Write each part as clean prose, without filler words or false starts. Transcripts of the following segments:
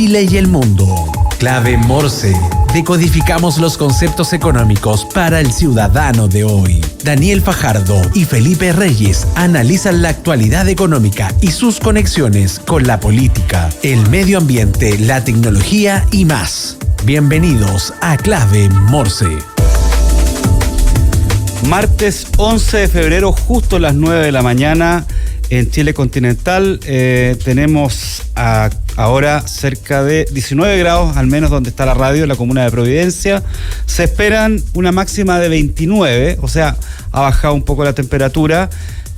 Chile y el mundo. Clave Morse. Decodificamos los conceptos económicos para el ciudadano de hoy. Daniel Fajardo y Felipe Reyes analizan la actualidad económica y sus conexiones con la política, el medio ambiente, la tecnología y más. Bienvenidos a Clave Morse. Martes 11 de febrero, justo a las 9 de la mañana, en Chile continental. Tenemos ahora cerca de 19 grados, al menos donde está la radio, en la comuna de Providencia. Se esperan una máxima de 29, o sea, ha bajado un poco la temperatura.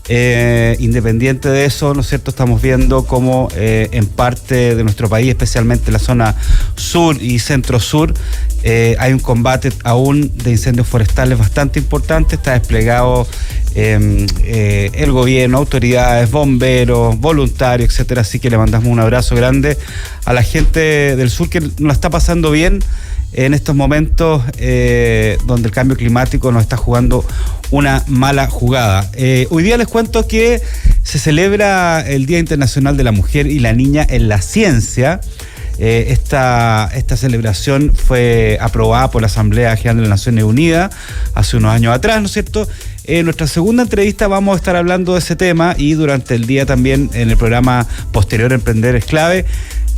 Independiente de eso, ¿no es cierto?, estamos viendo cómo en parte de nuestro país, especialmente la zona sur y centro-sur, hay un combate aún de incendios forestales bastante importante. Está desplegado el gobierno, autoridades, bomberos, voluntarios, etcétera. Así que le mandamos un abrazo grande a la gente del sur que nos la está pasando bien en estos momentos donde el cambio climático nos está jugando una mala jugada. Hoy día les cuento que se celebra el Día Internacional de la Mujer y la Niña en la Ciencia. Esta celebración fue aprobada por la Asamblea General de las Naciones Unidas hace unos años atrás, ¿no es cierto? En nuestra segunda entrevista vamos a estar hablando de ese tema, y durante el día también en el programa posterior Emprender es Clave,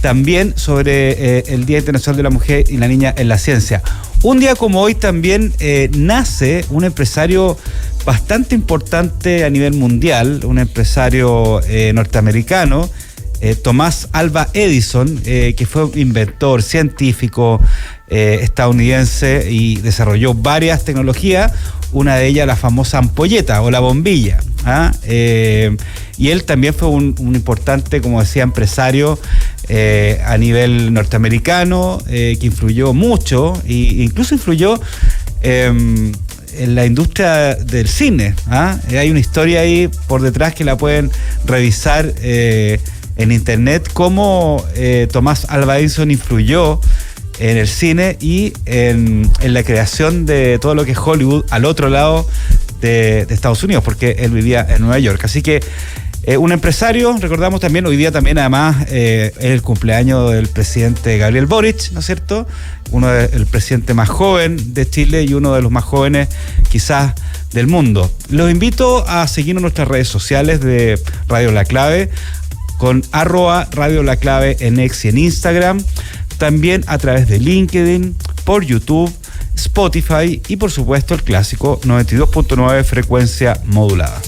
también sobre el Día Internacional de la Mujer y la Niña en la Ciencia. Un día como hoy también nace un empresario bastante importante a nivel mundial, un empresario norteamericano, Thomas Alva Edison, que fue un inventor científico estadounidense y desarrolló varias tecnologías, una de ellas la famosa ampolleta o la bombilla. Y él también fue un importante, como decía, empresario a nivel norteamericano, que influyó mucho, e incluso influyó en la industria del cine. Hay una historia ahí por detrás que la pueden revisar en internet, cómo Thomas Alva Edison influyó en el cine y en la creación de todo lo que es Hollywood al otro lado de Estados Unidos, porque él vivía en Nueva York. Así que un empresario. Recordamos también, hoy día también además es el cumpleaños del presidente Gabriel Boric, ¿no es cierto? El presidente más joven de Chile y uno de los más jóvenes quizás del mundo. Los invito a seguirnos en nuestras redes sociales de Radio La Clave, con @Radio La Clave en X y en Instagram, también a través de LinkedIn, por YouTube, Spotify y por supuesto el clásico 92.9 frecuencia modulada.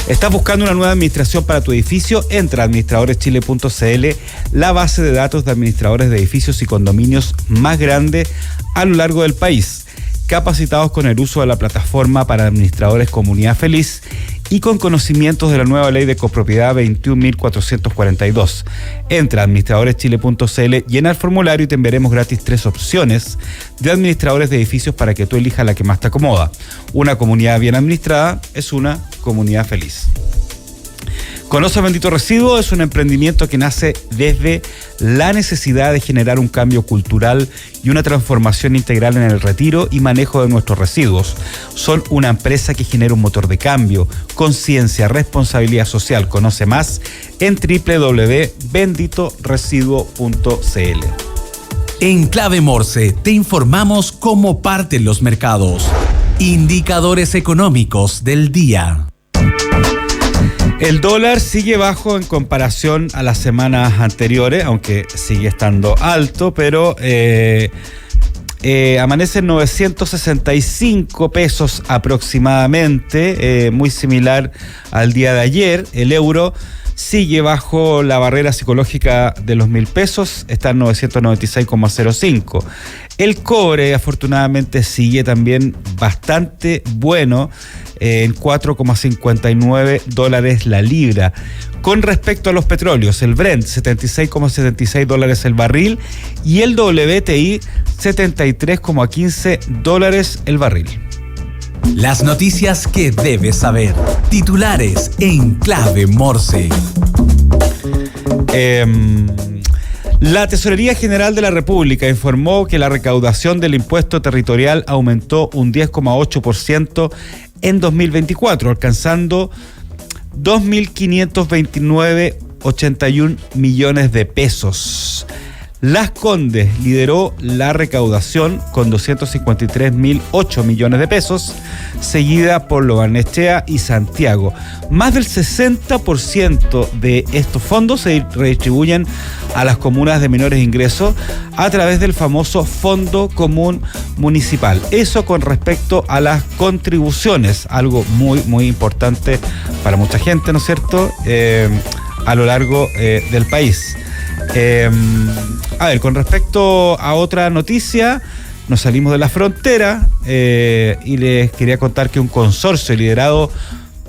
¿Estás buscando una nueva administración para tu edificio? Entra a administradoreschile.cl, la base de datos de administradores de edificios y condominios más grande a lo largo del país, capacitados con el uso de la plataforma para administradores Comunidad Feliz y con conocimientos de la nueva ley de copropiedad 21.442. Entra a administradoreschile.cl, llena el formulario y te enviaremos gratis 3 opciones de administradores de edificios para que tú elijas la que más te acomoda. Una comunidad bien administrada es una comunidad feliz. Conoce Bendito Residuo es un emprendimiento que nace desde la necesidad de generar un cambio cultural y una transformación integral en el retiro y manejo de nuestros residuos. Son una empresa que genera un motor de cambio, conciencia, responsabilidad social. Conoce más en www.benditoresiduo.cl. En Clave Morse te informamos cómo parten los mercados. Indicadores económicos del día. El dólar sigue bajo en comparación a las semanas anteriores, aunque sigue estando alto, pero amanece en 965 pesos aproximadamente, muy similar al día de ayer. El euro sigue bajo la barrera psicológica de los 1.000 pesos, está en 996,05. El cobre, afortunadamente, sigue también bastante bueno, en $4,59 la libra. Con respecto a los petróleos, el Brent, $76,76 el barril, y el WTI, $73,15 el barril. Las noticias que debes saber. Titulares en Clave Morse. La Tesorería General de la República informó que la recaudación del impuesto territorial aumentó un 10,8% en 2024, alcanzando 2.529 81 millones de pesos. Las Condes lideró la recaudación con 253.008 millones de pesos, seguida por Lo Barnechea y Santiago. Más del 60% de estos fondos se redistribuyen a las comunas de menores ingresos a través del famoso Fondo Común Municipal. Eso con respecto a las contribuciones, algo muy, muy importante para mucha gente, ¿no es cierto?, a lo largo del país. A ver, con respecto a otra noticia, nos salimos de la frontera y les quería contar que un consorcio liderado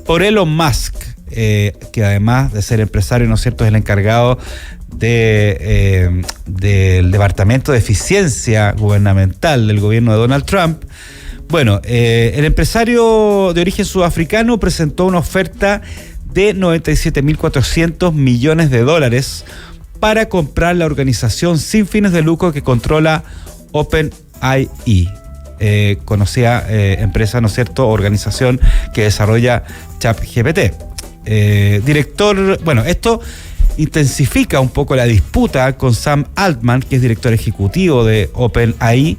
por Elon Musk, que además de ser empresario, ¿no es cierto?, es el encargado del Departamento de Eficiencia Gubernamental del gobierno de Donald Trump. Bueno, el empresario de origen sudafricano presentó una oferta de 97.400 millones de dólares para comprar la organización sin fines de lucro que controla OpenAI, conocida empresa, ¿no es cierto?, organización que desarrolla ChatGPT. Bueno, esto intensifica un poco la disputa con Sam Altman, que es director ejecutivo de OpenAI.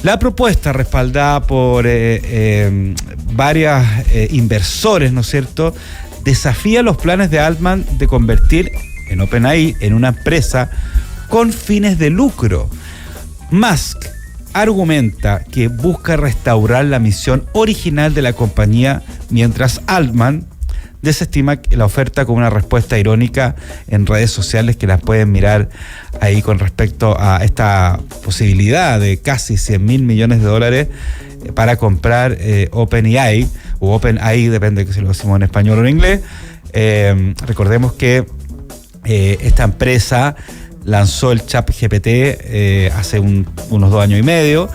La propuesta, respaldada por varios inversores, ¿no es cierto?, desafía los planes de Altman de convertir en OpenAI en una empresa con fines de lucro. Musk argumenta que busca restaurar la misión original de la compañía, mientras Altman desestima la oferta con una respuesta irónica en redes sociales que las pueden mirar ahí con respecto a esta posibilidad de casi 100.000 millones de dólares para comprar OpenAI, o OpenAI, depende de si lo decimos en español o en inglés. Recordemos que esta empresa lanzó el ChatGPT hace unos 2 años y medio,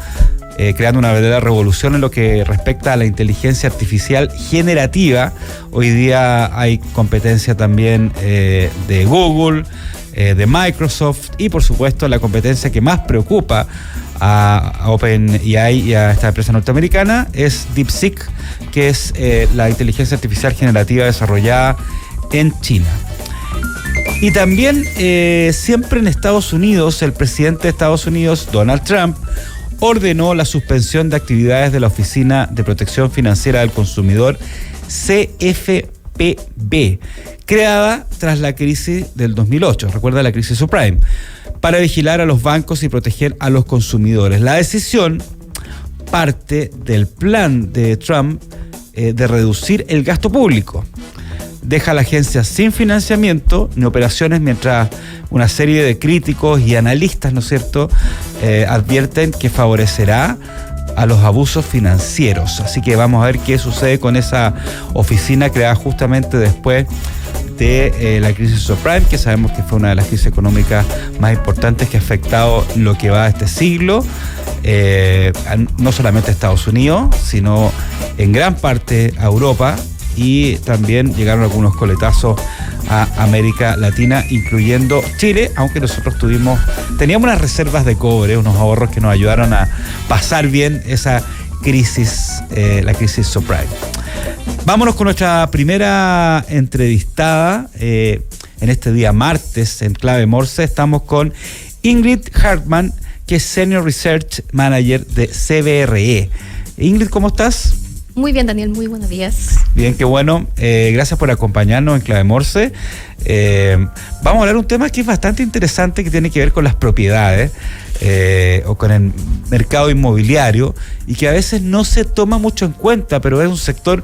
creando una verdadera revolución en lo que respecta a la inteligencia artificial generativa. Hoy día hay competencia también de Google, de Microsoft y por supuesto la competencia que más preocupa a OpenAI y a esta empresa norteamericana es DeepSeek, que es la inteligencia artificial generativa desarrollada en China. Y también siempre en Estados Unidos, el presidente de Estados Unidos, Donald Trump, ordenó la suspensión de actividades de la Oficina de Protección Financiera del Consumidor, CFPB, creada tras la crisis del 2008, recuerda la crisis subprime, para vigilar a los bancos y proteger a los consumidores. La decisión parte del plan de Trump de reducir el gasto público. Deja a la agencia sin financiamiento ni operaciones, mientras una serie de críticos y analistas, ¿no es cierto?, advierten que favorecerá a los abusos financieros. Así que vamos a ver qué sucede con esa oficina creada justamente después de la crisis subprime, que sabemos que fue una de las crisis económicas más importantes que ha afectado lo que va de este siglo, no solamente a Estados Unidos, sino en gran parte a Europa, y también llegaron algunos coletazos a América Latina, incluyendo Chile, aunque nosotros teníamos unas reservas de cobre, unos ahorros que nos ayudaron a pasar bien esa crisis, la crisis subprime. Vámonos con nuestra primera entrevistada en este día martes en Clave Morse. Estamos con Ingrid Hartmann, que es Senior Research Manager de CBRE. Ingrid, ¿cómo estás? Muy bien, Daniel, muy buenos días. Bien, qué bueno. Gracias por acompañarnos en Clave Morse. Vamos a hablar de un tema que es bastante interesante, que tiene que ver con las propiedades o con el mercado inmobiliario, y que a veces no se toma mucho en cuenta, pero es un sector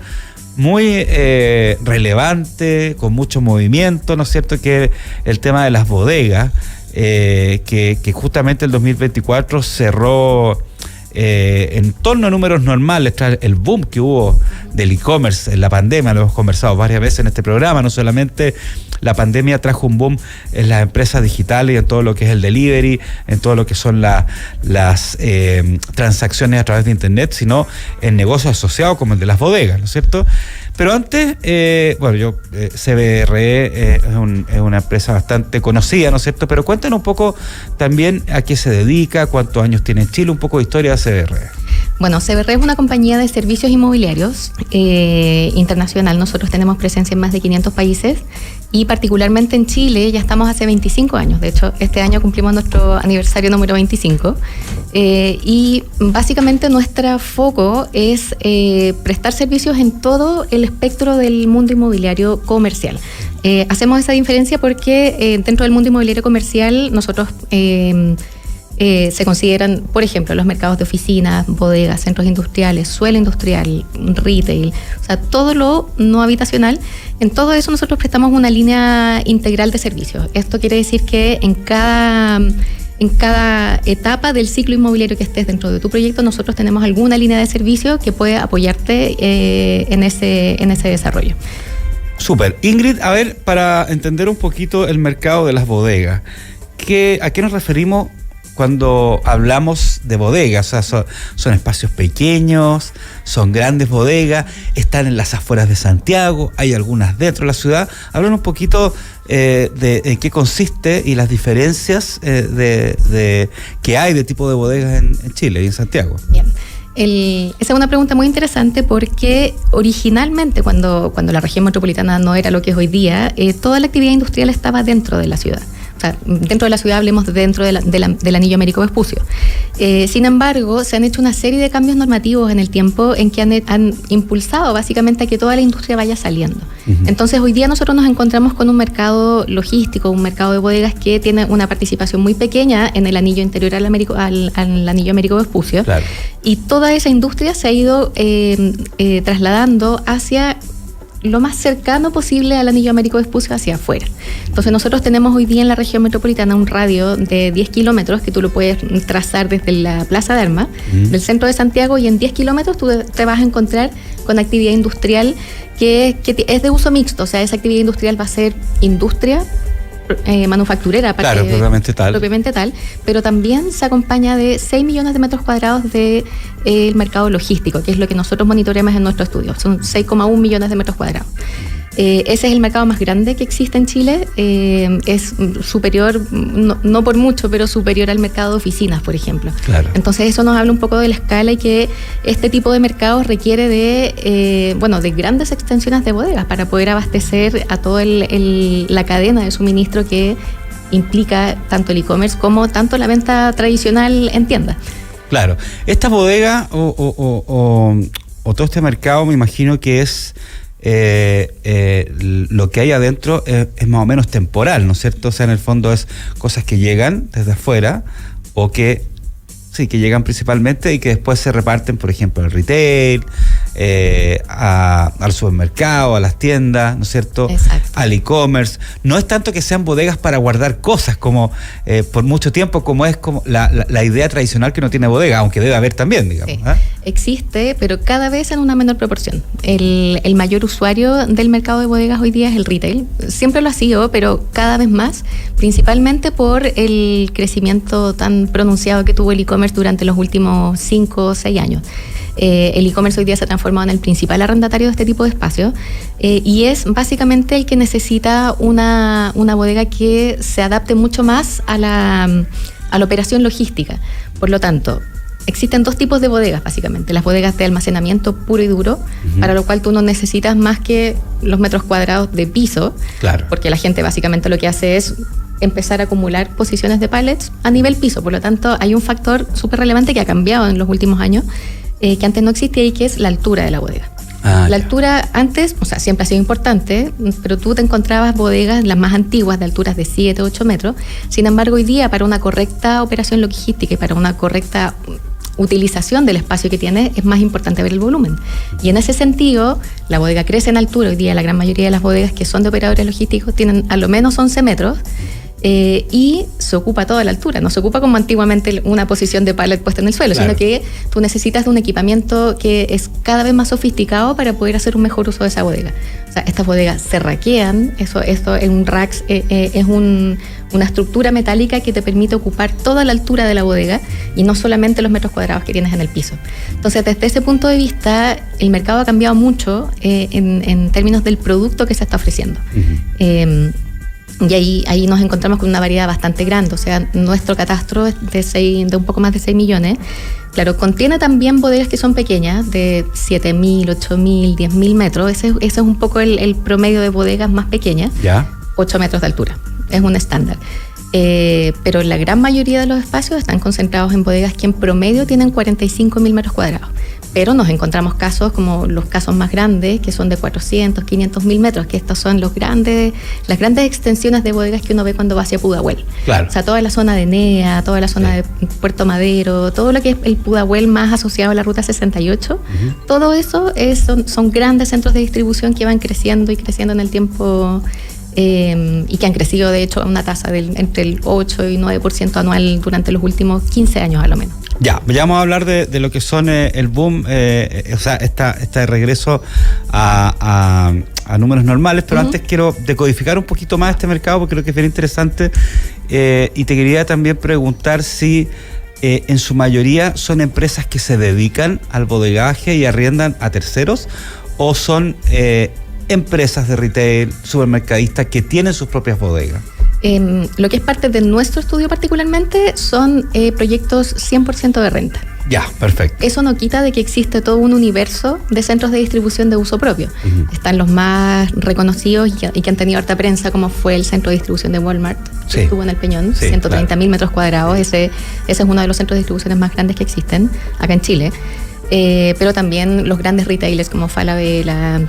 muy relevante, con mucho movimiento, ¿no es cierto?, que es el tema de las bodegas, que justamente el 2024 cerró en torno a números normales tras el boom que hubo del e-commerce en la pandemia. Lo hemos conversado varias veces en este programa. No solamente la pandemia trajo un boom en las empresas digitales y en todo lo que es el delivery, en todo lo que son las transacciones a través de internet, sino en negocios asociados como el de las bodegas, ¿no es cierto? Pero antes, CBRE es una empresa bastante conocida, ¿no es cierto? Pero cuéntanos un poco también a qué se dedica, cuántos años tiene en Chile, un poco de historia de CBRE. Bueno, CBRE es una compañía de servicios inmobiliarios internacional. Nosotros tenemos presencia en más de 500 países Y particularmente en Chile ya estamos hace 25 años. De hecho, este año cumplimos nuestro aniversario número 25. Y básicamente nuestro foco es prestar servicios en todo el espectro del mundo inmobiliario comercial. Hacemos esa diferencia porque dentro del mundo inmobiliario comercial nosotros se consideran, por ejemplo, los mercados de oficinas, bodegas, centros industriales, suelo industrial, retail, o sea, todo lo no habitacional. En todo eso nosotros prestamos una línea integral de servicios. Esto quiere decir que en cada etapa del ciclo inmobiliario que estés dentro de tu proyecto, nosotros tenemos alguna línea de servicio que puede apoyarte en ese desarrollo. Súper. Ingrid, a ver, para entender un poquito el mercado de las bodegas, ¿a qué nos referimos cuando hablamos de bodegas? O sea, son espacios pequeños, son grandes bodegas, están en las afueras de Santiago, hay algunas dentro de la ciudad. Hablan un poquito de en qué consiste y las diferencias que hay de tipo de bodegas en Chile y en Santiago. Bien. Esa es una pregunta muy interesante porque originalmente cuando la región metropolitana no era lo que es hoy día, toda la actividad industrial estaba dentro de la ciudad. O sea, dentro de la ciudad, hablemos dentro del anillo Américo Vespucio. Sin embargo, se han hecho una serie de cambios normativos en el tiempo en que han impulsado básicamente a que toda la industria vaya saliendo. Uh-huh. Entonces, hoy día nosotros nos encontramos con un mercado logístico, un mercado de bodegas que tiene una participación muy pequeña en el anillo interior al anillo Américo Vespucio. Claro. Y toda esa industria se ha ido trasladando hacia lo más cercano posible al anillo Américo Vespucio, hacia afuera. Entonces nosotros tenemos hoy día en la región metropolitana un radio de 10 kilómetros que tú lo puedes trazar desde la Plaza de Armas, del centro de Santiago, y en 10 kilómetros tú te vas a encontrar con actividad industrial que es de uso mixto. O sea, esa actividad industrial va a ser industria manufacturera, claro, propiamente tal, pero también se acompaña de 6 millones de metros cuadrados del mercado logístico, que es lo que nosotros monitoreamos en nuestro estudio. Son 6,1 millones de metros cuadrados. Ese es el mercado más grande que existe en Chile. Es superior, no por mucho, pero superior al mercado de oficinas, por ejemplo. Claro. Entonces eso nos habla un poco de la escala y que este tipo de mercados requiere de grandes extensiones de bodegas para poder abastecer a toda la cadena de suministro que implica tanto el e-commerce como tanto la venta tradicional en tiendas. Claro. Esta bodega o todo este mercado, me imagino que es lo que hay adentro es más o menos temporal, ¿no es cierto? O sea, en el fondo es cosas que llegan desde afuera o que llegan principalmente y que después se reparten, por ejemplo, al retail, al supermercado, a las tiendas, ¿no es cierto? Exacto. Al e-commerce. No es tanto que sean bodegas para guardar cosas como por mucho tiempo, como es como la idea tradicional que no tiene bodega, aunque debe haber también, digamos. Sí. Existe, pero cada vez en una menor proporción. El mayor usuario del mercado de bodegas hoy día es el retail. Siempre lo ha sido, pero cada vez más, principalmente por el crecimiento tan pronunciado que tuvo el e-commerce durante los últimos 5 o 6 años. El e-commerce hoy día se ha transformado en el principal arrendatario de este tipo de espacios y es básicamente el que necesita una bodega que se adapte mucho más a la operación logística. Por lo tanto, existen 2 tipos de bodegas básicamente: las bodegas de almacenamiento puro y duro, para lo cual tú no necesitas más que los metros cuadrados de piso, claro, porque la gente básicamente lo que hace es empezar a acumular posiciones de pallets a nivel piso. Por lo tanto, hay un factor súper relevante que ha cambiado en los últimos años, que antes no existía, y que es la altura de la bodega. La altura antes, o sea, siempre ha sido importante, pero tú te encontrabas bodegas, las más antiguas, de alturas de 7, 8 metros. Sin embargo, hoy día, para una correcta operación logística y para una correcta utilización del espacio que tiene, es más importante ver el volumen. Y en ese sentido, la bodega crece en altura. Hoy día la gran mayoría de las bodegas que son de operadores logísticos tienen a lo menos 11 metros. Y se ocupa toda la altura, no se ocupa como antiguamente una posición de pallet puesta en el suelo, claro, sino que tú necesitas de un equipamiento que es cada vez más sofisticado para poder hacer un mejor uso de esa bodega. O sea, estas bodegas se raquean, esto es un racks, es una estructura metálica que te permite ocupar toda la altura de la bodega y no solamente los metros cuadrados que tienes en el piso. Entonces, desde ese punto de vista, el mercado ha cambiado mucho en términos del producto que se está ofreciendo. Y ahí nos encontramos con una variedad bastante grande. O sea, nuestro catastro es de un poco más de 6 millones. Claro, contiene también bodegas que son pequeñas, de 7.000, 8.000, 10.000 metros. Ese es un poco el promedio de bodegas más pequeñas. ¿Ya? 8 metros de altura. Es un estándar. Pero la gran mayoría de los espacios están concentrados en bodegas que en promedio tienen 45.000 metros cuadrados. Pero nos encontramos casos como los casos más grandes, que son de 400, 500.000 metros, que estos son las grandes extensiones de bodegas que uno ve cuando va hacia Pudahuel. Claro. O sea, toda la zona de Nea, toda la zona de Puerto Madero, todo lo que es el Pudahuel más asociado a la Ruta 68, todo eso son grandes centros de distribución que van creciendo y creciendo en el tiempo. Y que han crecido de hecho a una tasa entre el 8 y 9% anual durante los últimos 15 años a lo menos. Ya vamos a hablar de lo que son el boom, o sea, este regreso a números normales, pero antes quiero decodificar un poquito más este mercado porque creo que es bien interesante, y te quería también preguntar si en su mayoría son empresas que se dedican al bodegaje y arriendan a terceros, o son empresas de retail, supermercadistas que tienen sus propias bodegas. Lo que es parte de nuestro estudio particularmente son proyectos 100% de renta. Ya, perfecto. Eso no quita de que existe todo un universo de centros de distribución de uso propio. Están los más reconocidos y que han tenido harta prensa, como fue el centro de distribución de Walmart, que estuvo en el Peñón, 130.000 metros cuadrados. Ese es uno de los centros de distribución más grandes que existen acá en Chile. Pero también los grandes retailers como Falabella,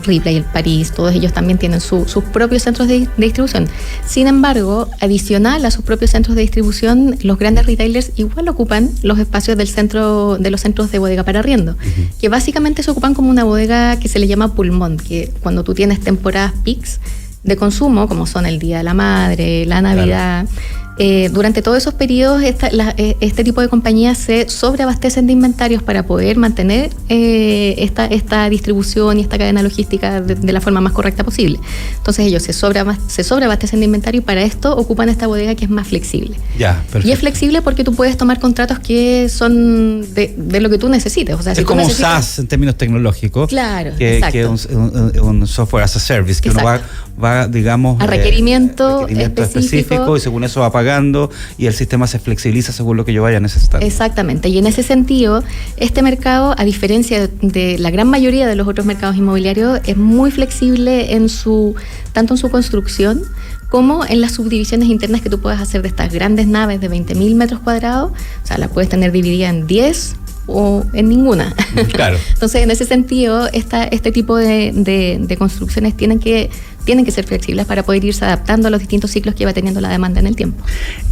Ripley, el París, todos ellos también tienen sus propios centros de distribución. Sin embargo, adicional a sus propios centros de distribución, los grandes retailers igual ocupan los espacios de los centros de bodega para arriendo, que básicamente se ocupan como una bodega que se le llama pulmón, que cuando tú tienes temporadas peaks de consumo, como son el Día de la Madre, la Navidad, durante todos esos periodos este tipo de compañías se sobreabastecen de inventarios para poder mantener esta distribución y esta cadena logística de la forma más correcta posible. Entonces ellos se sobreabastecen de inventario y para esto ocupan esta bodega que es más flexible. Ya, perfecto. Y es flexible porque tú puedes tomar contratos que son de lo que tú necesites. O sea, es como SaaS en términos tecnológicos. Claro, que es un software as a service, que uno va digamos, a requerimiento específico y según eso va pagando y el sistema se flexibiliza según lo que yo vaya necesitando. Exactamente, y en ese sentido, este mercado, a diferencia de la gran mayoría de los otros mercados inmobiliarios, es muy flexible tanto en su construcción como en las subdivisiones internas que tú puedes hacer de estas grandes naves de 20.000 metros cuadrados. O sea, la puedes tener dividida en 10 o en ninguna. Claro. Entonces, en ese sentido, este tipo de construcciones tienen que ser flexibles para poder irse adaptando a los distintos ciclos que va teniendo la demanda en el tiempo.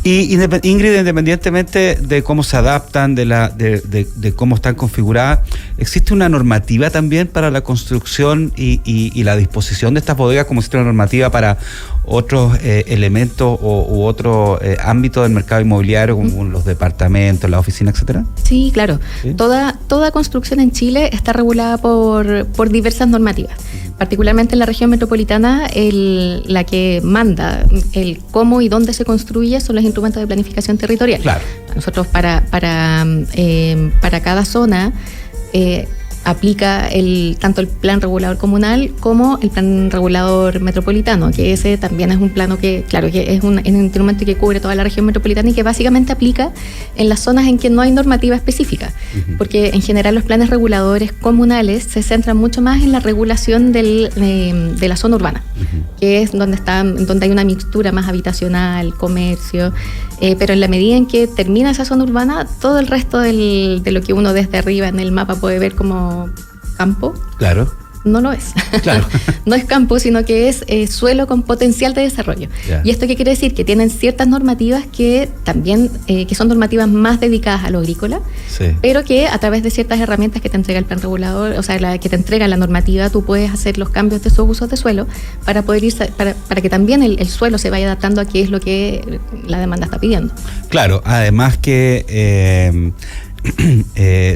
Y Ingrid, independientemente de cómo se adaptan, de cómo están configuradas, ¿existe una normativa también para la construcción y la disposición de estas bodegas, como existe una normativa para otros elementos u otros ámbitos del mercado inmobiliario, como los departamentos, las oficinas, etcétera? Sí, claro. ¿Sí? Toda construcción en Chile está regulada por diversas normativas. Particularmente en la región metropolitana, la que manda el cómo y dónde se construye son los instrumentos de planificación territorial. Claro. Nosotros para cada zona aplica tanto el plan regulador comunal como el plan regulador metropolitano, que ese también es un plano que, claro, que es un instrumento que cubre toda la región metropolitana y que básicamente aplica en las zonas en que no hay normativa específica, porque en general los planes reguladores comunales se centran mucho más en la regulación de la zona urbana, que es donde hay una mixtura más habitacional, comercio, pero en la medida en que termina esa zona urbana, todo el resto de lo que uno desde arriba en el mapa puede ver como campo, claro, no lo es. Claro. No es campo, sino que es suelo con potencial de desarrollo. Yeah. ¿Y esto qué quiere decir? Que tienen ciertas normativas que también, que son normativas más dedicadas a lo agrícola, sí, pero que a través de ciertas herramientas que te entrega el plan regulador, o sea, que te entrega la normativa, tú puedes hacer los cambios de esos usos de suelo para poder para que también el suelo se vaya adaptando a qué es lo que la demanda está pidiendo. Claro, además que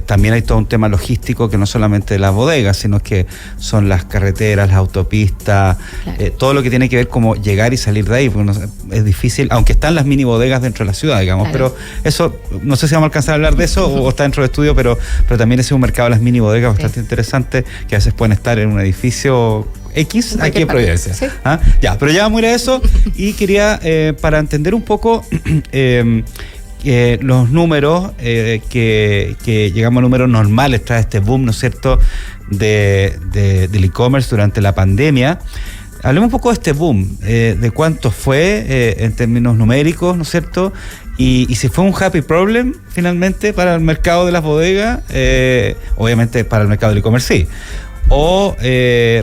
también hay todo un tema logístico que no solamente de las bodegas, sino que son las carreteras, las autopistas, claro, todo lo que tiene que ver como llegar y salir de ahí, porque es difícil, aunque están las mini bodegas dentro de la ciudad, digamos, claro, pero eso, no sé si vamos a alcanzar a hablar de eso o está dentro del estudio, pero también es un mercado de las mini bodegas bastante interesante, que a veces pueden estar en un edificio X, aquí en Providencia. Sí. ¿Ah? Ya, pero ya vamos a ir a eso y quería, para entender un poco los números, que llegamos a números normales tras este boom, ¿no es cierto?, del e-commerce durante la pandemia. Hablemos un poco de este boom, de cuánto fue en términos numéricos, ¿no es cierto? Y si fue un happy problem finalmente para el mercado de las bodegas, obviamente para el mercado del e-commerce sí. O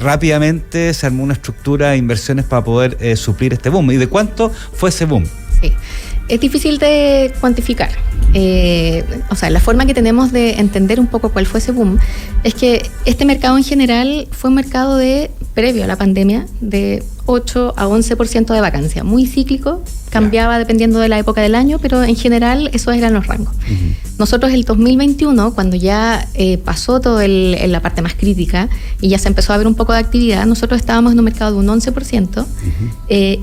rápidamente se armó una estructura de inversiones para poder suplir este boom. ¿Y de cuánto fue ese boom? Sí, es difícil de cuantificar. O sea, la forma que tenemos de entender un poco cuál fue ese boom es que este mercado en general fue un mercado previo a la pandemia, de 8 a 11% de vacancia, muy cíclico, cambiaba dependiendo de la época del año, pero en general esos eran los rangos. Uh-huh. Nosotros el 2021, cuando ya pasó todo la parte más crítica y ya se empezó a ver un poco de actividad, nosotros estábamos en un mercado de un 11%, uh-huh.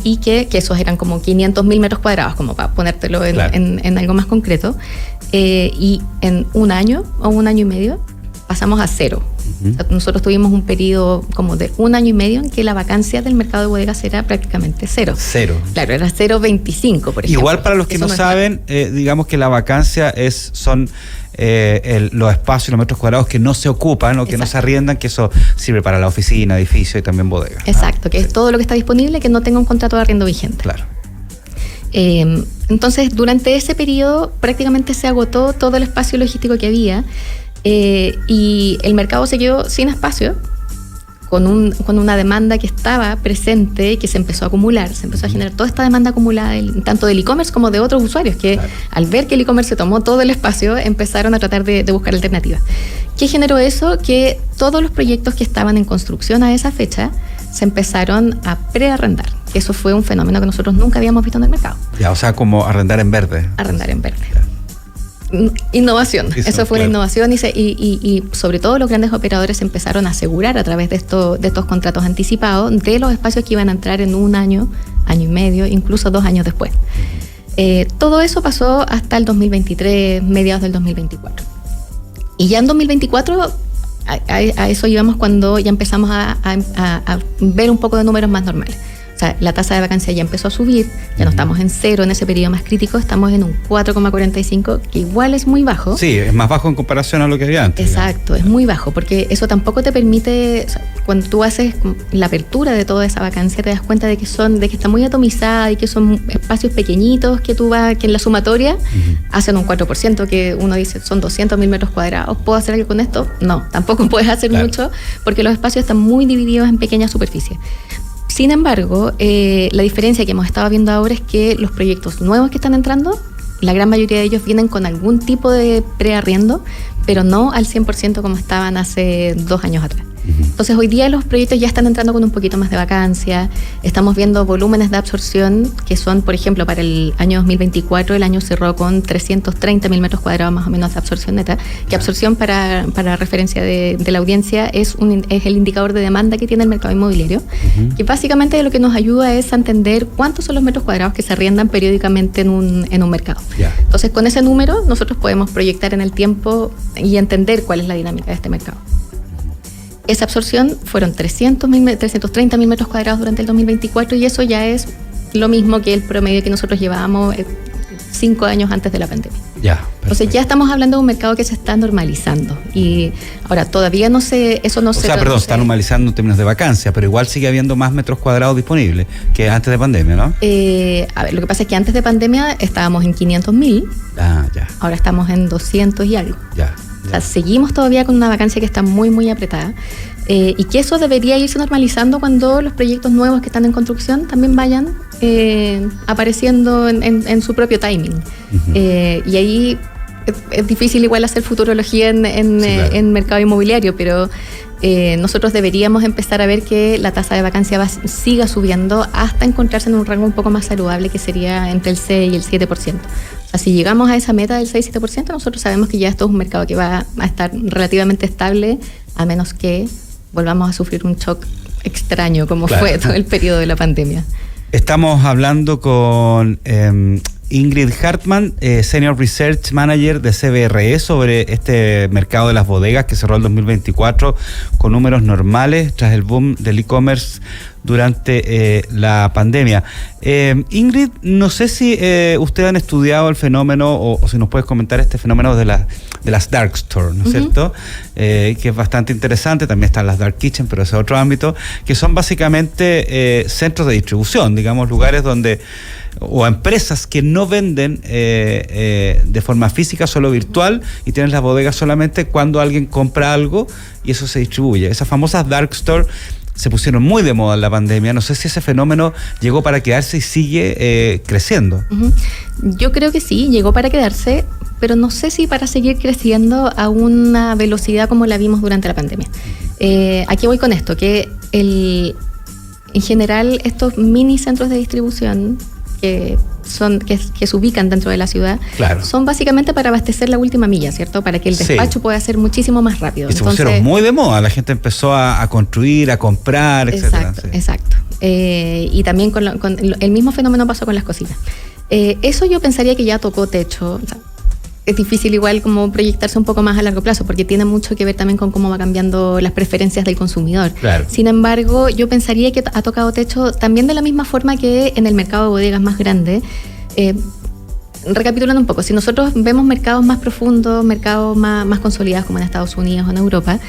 Y que esos eran como 500.000 metros cuadrados, como para ponértelo en algo más concreto, y en un año o un año y medio pasamos a cero. Uh-huh. O sea, nosotros tuvimos un periodo como de un año y medio en que la vacancia del mercado de bodegas era prácticamente cero. Cero. Claro, era 0,25, por ejemplo. Igual para los que no saben, digamos que la vacancia son los espacios, los metros cuadrados que no se ocupan o que no se arriendan, que eso sirve para la oficina, edificio y también bodega. Exacto, que es todo lo que está disponible que no tenga un contrato de arriendo vigente. Claro. Entonces, durante ese periodo prácticamente se agotó todo el espacio logístico que había. Y el mercado se quedó sin espacio, con una demanda que estaba presente, que se empezó a acumular, se empezó a generar toda esta demanda acumulada, tanto del e-commerce como de otros usuarios, que al ver que el e-commerce se tomó todo el espacio, empezaron a tratar de buscar alternativas. ¿Qué generó eso? Que todos los proyectos que estaban en construcción a esa fecha se empezaron a prearrendar. Eso fue un fenómeno que nosotros nunca habíamos visto en el mercado. Ya, o sea, como arrendar en verde. Arrendar en verde. Innovación, eso fue una innovación y sobre todo los grandes operadores empezaron a asegurar a través de estos contratos anticipados de los espacios que iban a entrar en un año, año y medio, incluso 2 años después. Todo eso pasó hasta el 2023, mediados del 2024. Y ya en 2024, a eso íbamos cuando ya empezamos a ver un poco de números más normales. O sea, la tasa de vacancia ya empezó a subir, ya no estamos en cero en ese periodo más crítico, estamos en un 4,45, que igual es muy bajo. Sí, es más bajo en comparación a lo que había antes. Exacto, es muy bajo, porque eso tampoco te permite, o sea, cuando tú haces la apertura de toda esa vacancia, te das cuenta de que está muy atomizada y que son espacios pequeñitos que que en la sumatoria hacen un 4%, que uno dice, son 200.000 metros cuadrados, ¿puedo hacer algo con esto? No, tampoco puedes hacer mucho, porque los espacios están muy divididos en pequeñas superficies. Sin embargo, la diferencia que hemos estado viendo ahora es que los proyectos nuevos que están entrando, la gran mayoría de ellos vienen con algún tipo de prearriendo, pero no al 100% como estaban hace 2 años atrás. Entonces hoy día los proyectos ya están entrando con un poquito más de vacancia, estamos viendo volúmenes de absorción que son, por ejemplo, para el año 2024, el año cerró con 330.000 metros cuadrados más o menos de absorción neta, que absorción para referencia de la audiencia es el indicador de demanda que tiene el mercado inmobiliario, que básicamente lo que nos ayuda es a entender cuántos son los metros cuadrados que se arriendan periódicamente en un mercado. Entonces con ese número nosotros podemos proyectar en el tiempo y entender cuál es la dinámica de este mercado. Esa absorción fueron 330.000 metros cuadrados durante el 2024 y eso ya es lo mismo que el promedio que nosotros llevábamos 5 años antes de la pandemia. Entonces ya estamos hablando de un mercado que se está normalizando y ahora todavía está normalizando en términos de vacancia, pero igual sigue habiendo más metros cuadrados disponibles que antes de pandemia, ¿no? A ver, lo que pasa es que antes de pandemia estábamos en 500.000, ahora estamos en 200 y algo. O sea, seguimos todavía con una vacancia que está muy, muy apretada y que eso debería irse normalizando cuando los proyectos nuevos que están en construcción también vayan apareciendo en su propio timing. Y ahí es difícil igual hacer futurología en mercado inmobiliario, pero nosotros deberíamos empezar a ver que la tasa de vacancia siga subiendo hasta encontrarse en un rango un poco más saludable, que sería entre el 6 y el 7%. O sea, si llegamos a esa meta del 6-7%, nosotros sabemos que ya esto es un mercado que va a estar relativamente estable, a menos que volvamos a sufrir un shock extraño como fue todo el periodo de la pandemia. Estamos hablando con Ingrid Hartmann, Senior Research Manager de CBRE, sobre este mercado de las bodegas que cerró el 2024 con números normales tras el boom del e-commerce durante la pandemia. Ingrid, no sé si ustedes han estudiado el fenómeno o si nos puedes comentar este fenómeno de las dark stores, ¿no es cierto? Que es bastante interesante. También están las dark kitchen, pero ese es otro ámbito, que son básicamente centros de distribución, digamos, lugares donde o empresas que no venden de forma física, solo virtual, y tienen las bodegas solamente cuando alguien compra algo y eso se distribuye. Esas famosas dark store se pusieron muy de moda en la pandemia. No sé si ese fenómeno llegó para quedarse y sigue creciendo. Yo creo que sí, llegó para quedarse, pero no sé si para seguir creciendo a una velocidad como la vimos durante la pandemia. Aquí voy con esto, que en general estos mini centros de distribución que se ubican dentro de la ciudad, claro, son básicamente para abastecer la última milla, ¿cierto? Para que el despacho pueda ser muchísimo más rápido. Y se pusieron muy de moda, la gente empezó a construir, a comprar, etcétera. Exacto. Y también con el mismo fenómeno pasó con las cocinas. Eso yo pensaría que ya tocó techo. O sea, es difícil igual como proyectarse un poco más a largo plazo, porque tiene mucho que ver también con cómo va cambiando las preferencias del consumidor. Claro. Sin embargo, yo pensaría que ha tocado techo también de la misma forma que en el mercado de bodegas más grande. Recapitulando un poco, si nosotros vemos mercados más profundos, mercados más consolidados como en Estados Unidos o en Europa,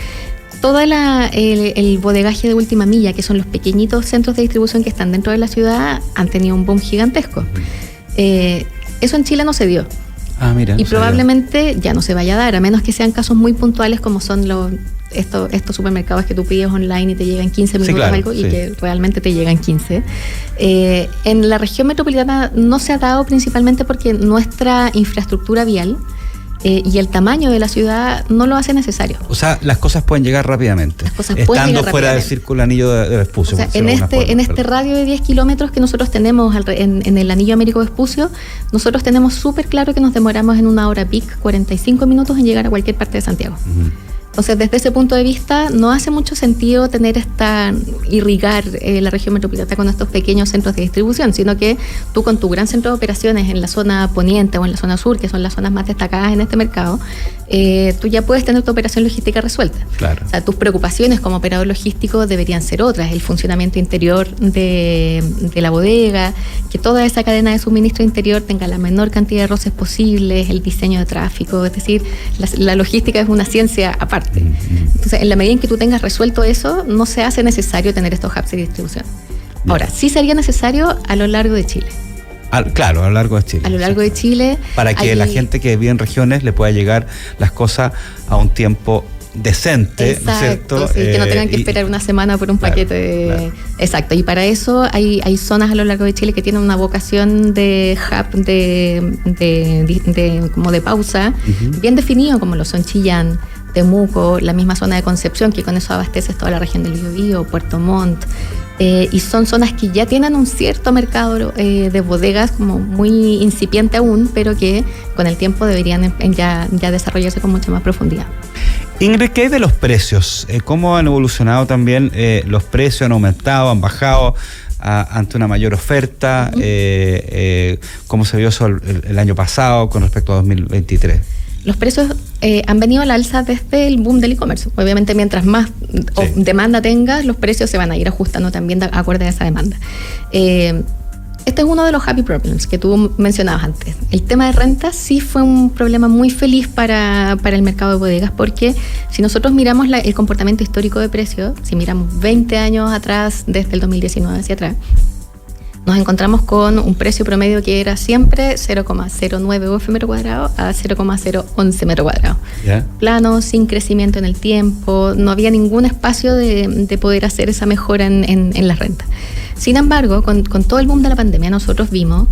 todo el bodegaje de última milla, que son los pequeñitos centros de distribución que están dentro de la ciudad, han tenido un boom gigantesco. Eso en Chile no se dio. Mira, y probablemente ya no se vaya a dar, a menos que sean casos muy puntuales como son estos supermercados que tú pides online y te llegan 15 minutos, claro, algo, y que realmente te llegan 15. En la región metropolitana no se ha dado principalmente porque nuestra infraestructura vial y el tamaño de la ciudad no lo hace necesario. O sea, las cosas pueden llegar rápidamente. Estando fuera del círculo anillo de Vespucio. O sea, en este radio de 10 kilómetros que nosotros tenemos en el anillo Américo Vespucio, nosotros tenemos súper claro que nos demoramos en una hora peak 45 minutos en llegar a cualquier parte de Santiago. Entonces, desde ese punto de vista, no hace mucho sentido irrigar la región metropolitana con estos pequeños centros de distribución, sino que tú con tu gran centro de operaciones en la zona poniente o en la zona sur, que son las zonas más destacadas en este mercado, tú ya puedes tener tu operación logística resuelta. Claro. O sea, tus preocupaciones como operador logístico deberían ser otras, el funcionamiento interior de la bodega, que toda esa cadena de suministro interior tenga la menor cantidad de roces posibles, el diseño de tráfico, es decir, la logística es una ciencia aparte. Entonces, en la medida en que tú tengas resuelto eso, no se hace necesario tener estos hubs de distribución. Ahora, sí sería necesario a lo largo de Chile. Claro, a lo largo de Chile. A lo largo de Chile. Para que la gente que vive en regiones le pueda llegar las cosas a un tiempo decente, exacto, ¿cierto? Sí, que no tengan que esperar una semana por un paquete. Claro. Exacto, y para eso hay zonas a lo largo de Chile que tienen una vocación de hub como de pausa, bien definido, como lo son Chillán, Temuco, la misma zona de Concepción, que con eso abasteces toda la región del Biobío, Puerto Montt, y son zonas que ya tienen un cierto mercado de bodegas como muy incipiente aún, pero que con el tiempo deberían ya desarrollarse con mucha más profundidad. Ingrid, ¿qué hay de los precios? ¿Cómo han evolucionado también los precios? ¿Han aumentado, han bajado ante una mayor oferta? ¿Cómo se vio eso el año pasado con respecto a 2023? Los precios han venido al alza desde el boom del e-commerce. Obviamente, mientras más demanda tengas, los precios se van a ir ajustando también de acuerdo a esa demanda. Este es uno de los happy problems que tú mencionabas antes. El tema de rentas sí fue un problema muy feliz para el mercado de bodegas, porque si nosotros miramos el comportamiento histórico de precios, si miramos 20 años atrás, desde el 2019 hacia atrás, nos encontramos con un precio promedio que era siempre 0,09 UF metro cuadrado a 0,011 metro cuadrado. Yeah. Plano, sin crecimiento en el tiempo, no había ningún espacio de poder hacer esa mejora en la renta. Sin embargo, con todo el boom de la pandemia, nosotros vimos,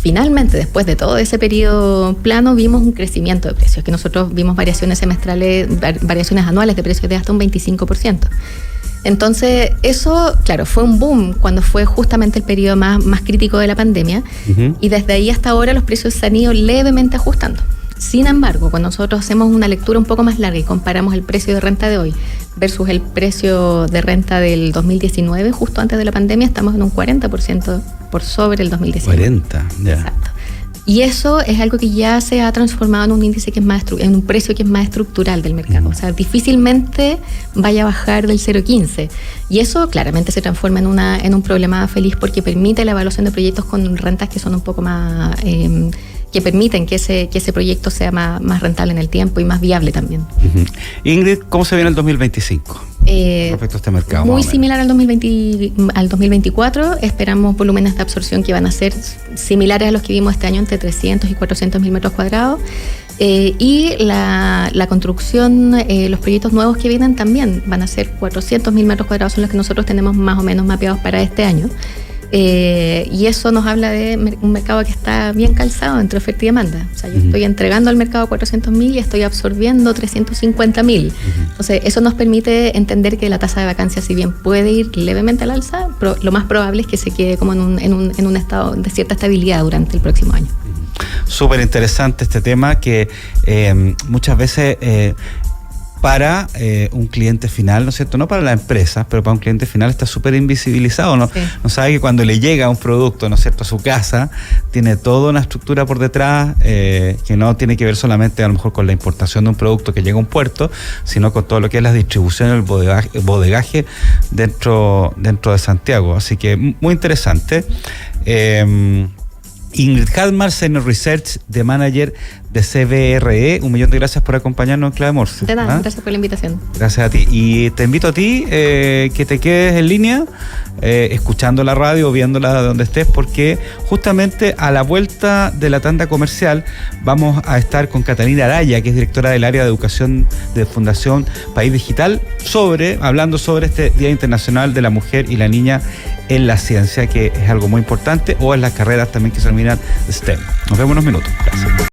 finalmente, después de todo ese periodo plano, vimos un crecimiento de precios, que nosotros vimos variaciones semestrales, variaciones anuales de precios de hasta un 25%. Entonces, eso, claro, fue un boom cuando fue justamente el periodo más crítico de la pandemia, y desde ahí hasta ahora los precios se han ido levemente ajustando. Sin embargo, cuando nosotros hacemos una lectura un poco más larga y comparamos el precio de renta de hoy versus el precio de renta del 2019, justo antes de la pandemia, estamos en un 40% por sobre el 2019. 40, ya. Exacto. Y eso es algo que ya se ha transformado en un índice que es más en un precio que es más estructural del mercado. O sea, difícilmente vaya a bajar del 0,15. Y eso claramente se transforma en un problema feliz porque permite la evaluación de proyectos con rentas que son un poco más... que permiten que ese proyecto sea más rentable en el tiempo y más viable también. Ingrid, ¿cómo se viene el 2025 respecto a este mercado? Muy similar al 2024. Esperamos volúmenes de absorción que van a ser similares a los que vimos este año, entre 300 y 400 mil metros cuadrados. Y la construcción, los proyectos nuevos que vienen también van a ser 400 mil metros cuadrados, son los que nosotros tenemos más o menos mapeados para este año. Y eso nos habla de un mercado que está bien calzado entre oferta y demanda. O sea, yo estoy entregando al mercado 400.000 y estoy absorbiendo 350.000. Entonces, eso nos permite entender que la tasa de vacancia, si bien puede ir levemente al alza, lo más probable es que se quede como en un estado de cierta estabilidad durante el próximo año. Súper interesante este tema que muchas veces... para un cliente final, ¿no es cierto? No para la empresa, pero para un cliente final está súper invisibilizado, ¿no? Sí. No sabe que cuando le llega un producto, ¿no es cierto?, a su casa, tiene toda una estructura por detrás que no tiene que ver solamente a lo mejor con la importación de un producto que llega a un puerto, sino con todo lo que es la distribución, el bodegaje dentro de Santiago. Así que muy interesante. Ingrid Hadmar, Senior Research de Manager de CBRE. 1.000.000 de gracias por acompañarnos en Clave Morse. De nada, gracias por la invitación. Gracias a ti. Y te invito a ti que te quedes en línea, escuchando la radio o viéndola de donde estés, porque justamente a la vuelta de la tanda comercial vamos a estar con Catalina Araya, que es directora del área de educación de Fundación País Digital, hablando sobre este Día Internacional de la Mujer y la Niña en la Ciencia, que es algo muy importante, o en las carreras también que se denominan STEM. Nos vemos en unos minutos. Gracias.